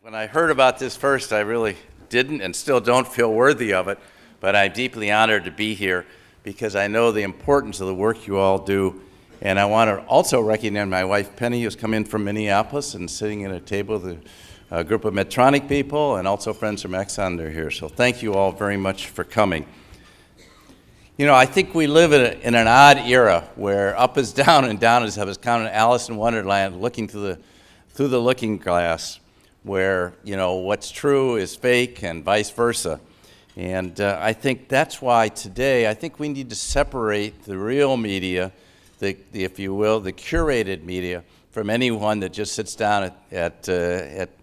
When I heard about this first, I really didn't and still don't feel worthy of it, but I'm deeply honored to be here because I know the importance of the work you all do. And I want to also recognize my wife, Penny, who's come in from Minneapolis and sitting at a table with a group of Medtronic people and also friends from Exxon that are here. So thank you all very much for coming. You know, I think we live in an odd era where up is down and down is up. It's kind of Alice in Wonderland, looking through the looking glass, where, you know, what's true is fake and vice versa. And I think that's why today, I think we need to separate the real media, if you will, the curated media, from anyone that just sits down at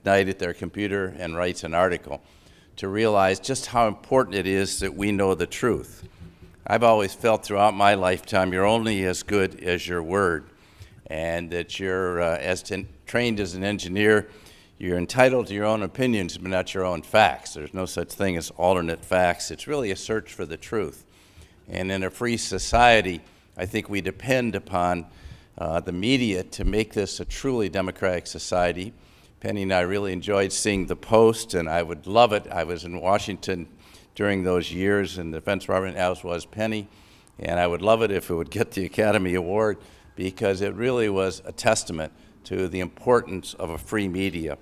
night at their computer and writes an article, to realize just how important it is that we know the truth. I've always felt throughout my lifetime you're only as good as your word, and that you're, trained as an engineer, you're entitled to your own opinions, but not your own facts. There's no such thing as alternate facts. It's really a search for the truth. And in a free society, I think we depend upon the media to make this a truly democratic society. Penny and I really enjoyed seeing The Post, and I would love it. I was in Washington during those years in the Defense Department, as was Penny, and I would love it if it would get the Academy Award, because it really was a testament to the importance of a free media.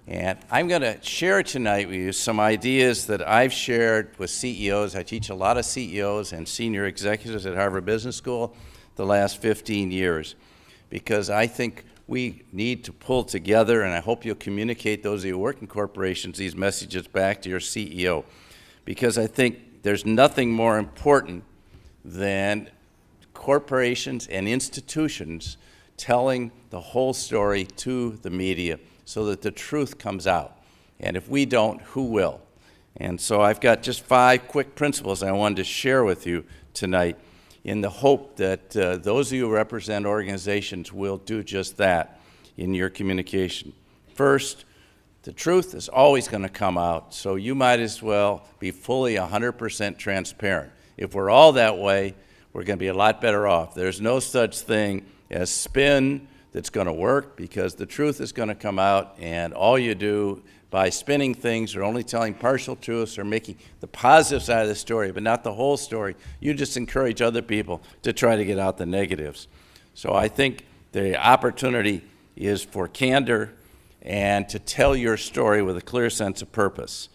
And I'm going to share tonight with you some ideas that I've shared with CEOs. I teach a lot of CEOs and senior executives at Harvard Business School the last 15 years, because I think we need to pull together, and I hope you'll communicate, those of you who work in corporations, these messages back to your CEO, because I think there's nothing more important than corporations and institutions telling the whole story to the media so that the truth comes out. And if we don't, who will? And so I've got just 5 quick principles I wanted to share with you tonight in the hope that those of you who represent organizations will do just that in your communication. First, the truth is always going to come out, so you might as well be fully 100% transparent. If we're all that way, we're going to be a lot better off. There's no such thing as spin that's going to work, because the truth is going to come out, and all you do by spinning things or only telling partial truths or making the positive side of the story but not the whole story, you just encourage other people to try to get out the negatives. So I think the opportunity is for candor and to tell your story with a clear sense of purpose.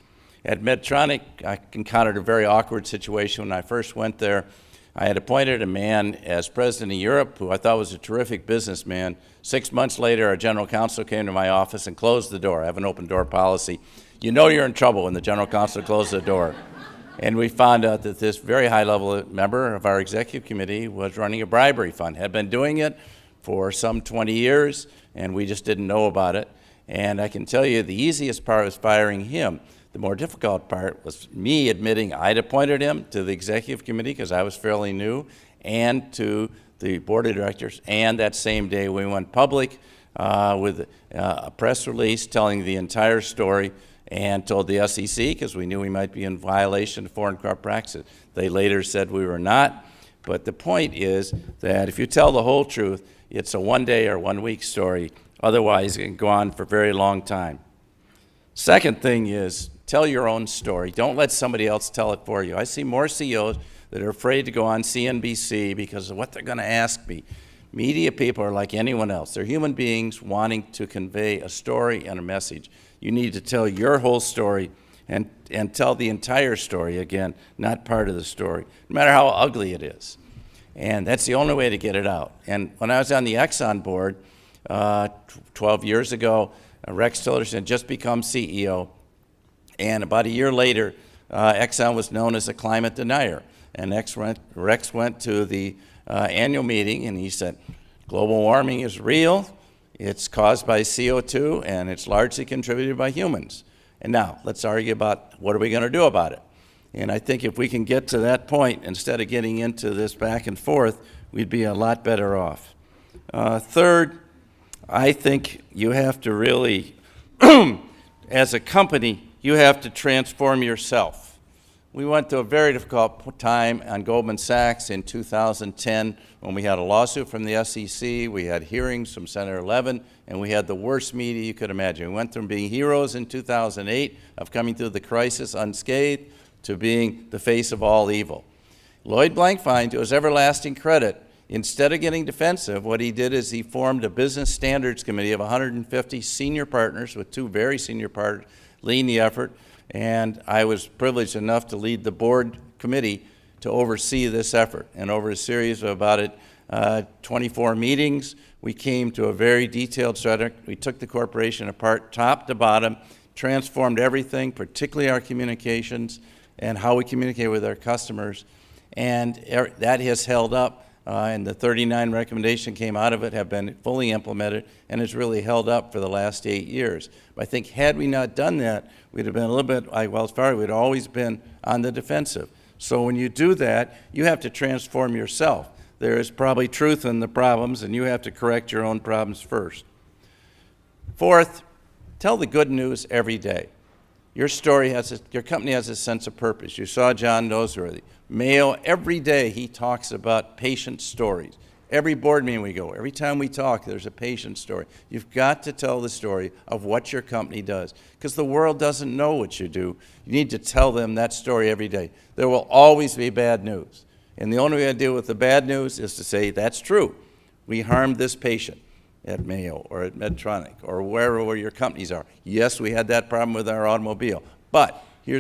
At Medtronic, I encountered a very awkward situation when I first went there. I had appointed a man as president of Europe who I thought was a terrific businessman. 6 months later, our general counsel came to my office and closed the door. I have an open door policy. You know you're in trouble when the general counsel closes the door. And we found out that this very high-level member of our executive committee was running a bribery fund, had been doing it for some 20 years, and we just didn't know about it. And I can tell you the easiest part was firing him. The more difficult part was me admitting I'd appointed him to the executive committee because I was fairly new, and to the board of directors. And that same day we went public with a press release telling the entire story, and told the SEC, because we knew we might be in violation of foreign corrupt practices. They later said we were not. But the point is that if you tell the whole truth, it's a one-day or one-week story. Otherwise, it can go on for a very long time. Second thing is, tell your own story. Don't let somebody else tell it for you. I see more CEOs that are afraid to go on CNBC because of what they're going to ask me. Media people are like anyone else. They're human beings wanting to convey a story and a message. You need to tell your whole story and tell the entire story, again, not part of the story, no matter how ugly it is. And that's the only way to get it out. And when I was on the Exxon board 12 years ago, Rex Tillerson had just become CEO. And about a year later, Exxon was known as a climate denier. And Rex went to the annual meeting, and he said, global warming is real, it's caused by CO2, and it's largely contributed by humans. And now, let's argue about what are we going to do about it. And I think if we can get to that point, instead of getting into this back and forth, we'd be a lot better off. Third, I think you have to really, as a company, you have to transform yourself. We went through a very difficult time on Goldman Sachs in 2010 when we had a lawsuit from the SEC, we had hearings from Senator Levin, and we had the worst media you could imagine. We went from being heroes in 2008 of coming through the crisis unscathed to being the face of all evil. Lloyd Blankfein, to his everlasting credit, instead of getting defensive, what he did is he formed a business standards committee of 150 senior partners with 2 very senior partners leading the effort. And I was privileged enough to lead the board committee to oversee this effort. And over a series of about 24 meetings, we came to a very detailed strategy. We took the corporation apart top to bottom, transformed everything, particularly our communications and how we communicate with our customers. And that has held up. And the 39 recommendations came out of it have been fully implemented and has really held up for the last 8 years. But I think had we not done that, we'd have been a little bit like Wells Fargo. We'd always been on the defensive. So when you do that, you have to transform yourself. There is probably truth in the problems, and you have to correct your own problems first. Fourth, tell the good news every day. Your company has a sense of purpose. You saw John Noseworthy. Mayo, every day he talks about patient stories. Every board meeting we go, every time we talk, there's a patient story. You've got to tell the story of what your company does, because the world doesn't know what you do. You need to tell them that story every day. There will always be bad news. And the only way to deal with the bad news is to say, that's true. We harmed this patient at Mayo or at Medtronic or wherever your companies are. Yes, we had that problem with our automobile, but here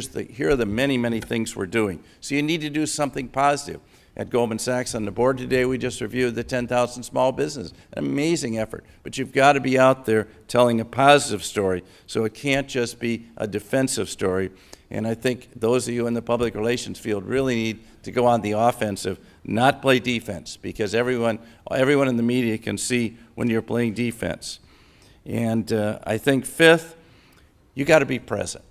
are the many, many things we're doing. So you need to do something positive. At Goldman Sachs on the board today, we just reviewed the 10,000 small business, an amazing effort. But you've got to be out there telling a positive story, so it can't just be a defensive story. And I think those of you in the public relations field really need to go on the offensive, not play defense, because everyone in the media can see when you're playing defense. And I think fifth, you got to be present.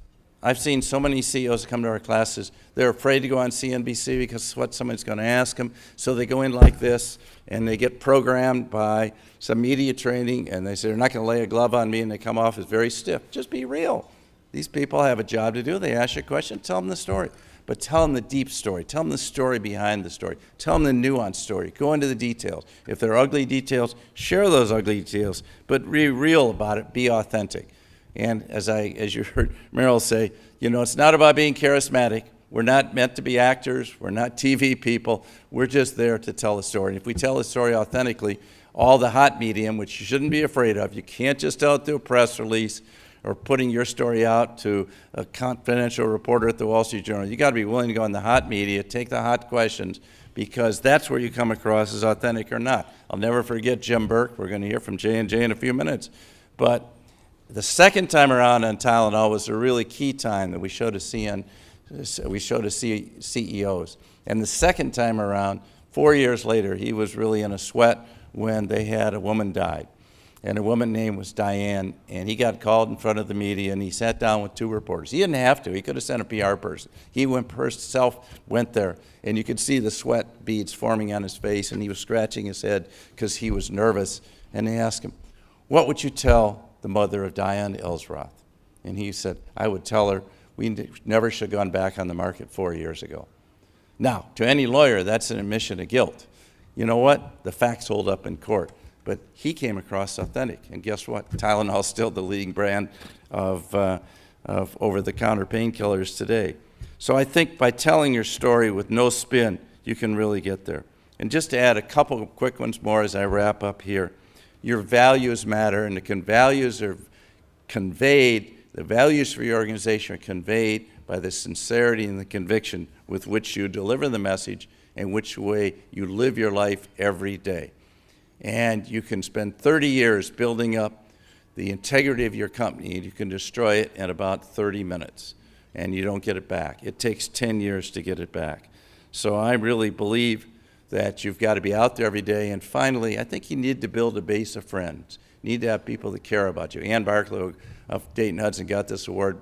I've seen so many CEOs come to our classes, they're afraid to go on CNBC because of what somebody's going to ask them, so they go in like this, and they get programmed by some media training, and they say they're not going to lay a glove on me, and they come off as very stiff. Just be real. These people have a job to do. They ask you a question, tell them the story. But tell them the deep story. Tell them the story behind the story. Tell them the nuanced story. Go into the details. If there are ugly details, share those ugly details, but be real about it. Be authentic. And as you heard Meryl say, it's not about being charismatic. We're not meant to be actors. We're not TV people. We're just there to tell a story. And if we tell a story authentically, all the hot medium, which you shouldn't be afraid of, you can't just tell it through a press release or putting your story out to a confidential reporter at the Wall Street Journal. You got to be willing to go in the hot media, take the hot questions, because that's where you come across as authentic or not. I'll never forget Jim Burke. We're going to hear from J&J in a few minutes. But the second time around on Tylenol was a really key time that we showed to CEOs. And the second time around, 4 years later, he was really in a sweat when they had a woman died. And a woman's name was Diane, and he got called in front of the media, and he sat down with 2 reporters. He didn't have to. He could have sent a PR person. He himself went there, and you could see the sweat beads forming on his face, and he was scratching his head because he was nervous. And they asked him, what would you tell the mother of Diane Ellsworth? And he said, I would tell her we never should have gone back on the market 4 years ago. Now, to any lawyer, that's an admission of guilt. You know what? The facts hold up in court. But he came across authentic, and guess what? Tylenol is still the leading brand of over-the-counter painkillers today. So I think by telling your story with no spin, you can really get there. And just to add a couple of quick ones more as I wrap up here, your values matter, and the values are conveyed, the values for your organization are conveyed by the sincerity and the conviction with which you deliver the message and which way you live your life every day. And you can spend 30 years building up the integrity of your company, and you can destroy it in about 30 minutes, and you don't get it back. It takes 10 years to get it back. So I really believe that you've got to be out there every day. And finally, I think you need to build a base of friends. You need to have people that care about you. Ann Barclay of Dayton Hudson got this award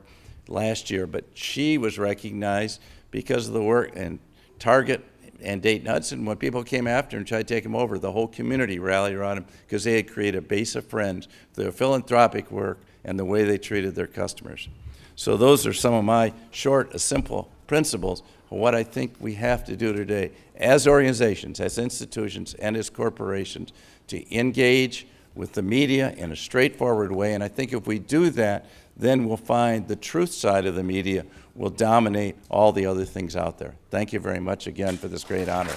last year, but she was recognized because of the work, and Target and Dayton Hudson, when people came after and tried to take him over, the whole community rallied around him because they had created a base of friends, their philanthropic work, and the way they treated their customers. So those are some of my short, simple principles of what I think we have to do today as organizations, as institutions, and as corporations to engage with the media in a straightforward way. And I think if we do that, then we'll find the truth side of the media will dominate all the other things out there. Thank you very much again for this great honor.